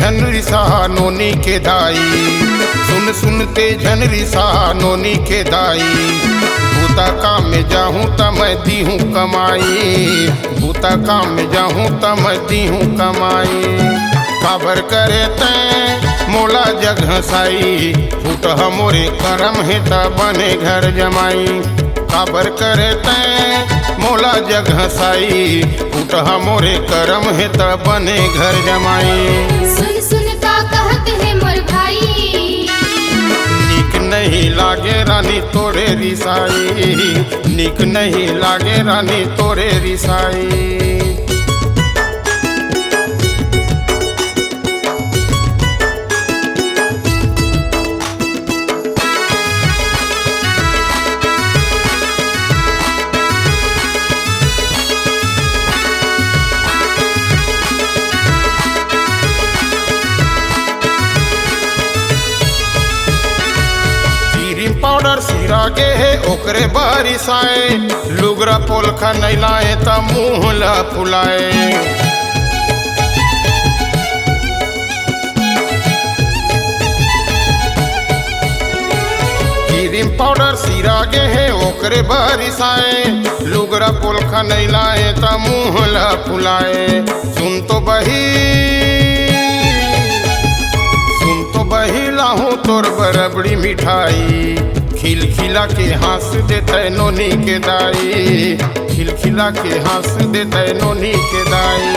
झन रिसा नोनी के दाई, सुनते झन रिसा नोनी के दाई। भूता काम में जाहूँ त मैं दी हूँ कमाई, भूता काम में जाहूँ त मैं दी हूँ कमाई। काबर करे तैं मोला जग हंसाई, फूट मोरे करम है त बने घर जमाई। काबर करे तैं मोला जग हंसाई, फूट मोरे करम है त बने घर जमाई। सुन सुन का कहत है मोर भाई, नीक नहीं लागे रानी तोरे रिसाई, नीक नहीं लागे रानी तोरे रिसाई। पाउडर सिरागे है ओकरे बारिश आए, लुगरा पोलखा नहीं लाए त मुँह ला फुलाए। क्रीम पाउडर सिरागे है ओकरे बारिश आए, लुगरा पोलखा नहीं लाए त मुँह ला फुलाए। सुन तो बही लाहूँ तोर बरबड़ी मिठाई, खिलखिला के हंस देते नोनी के दाई, खिलखिला के हंस देते नोनी के दाई।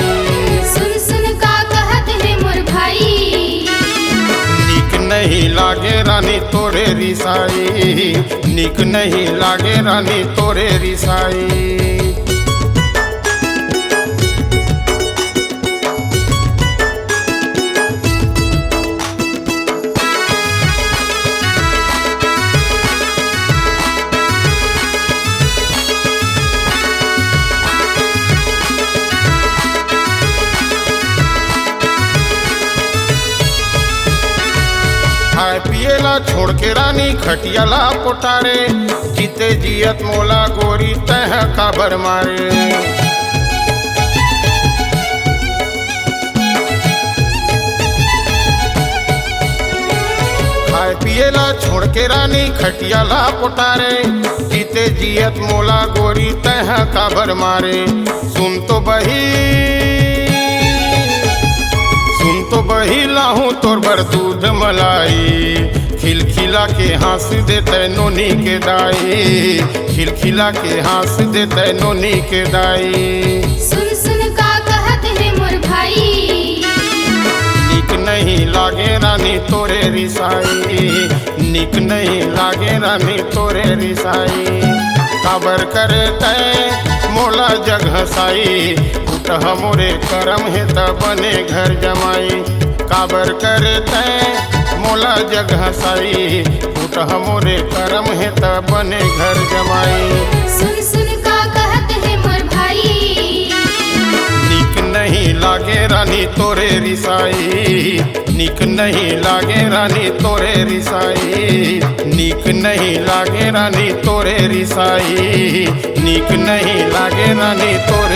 सुन सुन का कहत है मोर भाई, नीक नहीं लागे रानी तोरे रिसाई, नीक नहीं लागे रानी तोरे रिसाई। खाए पिएला छोड़ के रानी खटियाला पोटारे, जीते जियत मोला गोरी तह काबर मारे। खाए पिएला छोड़ के रानी खटियाला पोटारे, जीते जियत मोला गोरी तह काबर मारे। सुन तो बही लाहूँ तोर बर दूध मलाई, खिलखिला के हंस देते नोनी के दाई, खिलखिला के हंस देते नोनी के दाई। सुन सुन का कहत है मोर भाई, नीक नहीं लागे रानी तोरे रिसाई, नीक नहीं लागे रानी तोरे रिसाई। काबर करे तैं मोला जग हंसाई, मोरे करम है त बने घर जमाई। काबर करे तैं मोला जग हंसाई, फूट मोरे करम है त बने घर जमाई। सुन सुन का कहत है मोर भाई, नीक नहीं लागे रानी तोरे रिसाई, नीक नहीं लागे रानी तोरे रिसाई, नीक नहीं लागे रानी तोरे रिसाई, नीक नहीं लागे रानी तोरे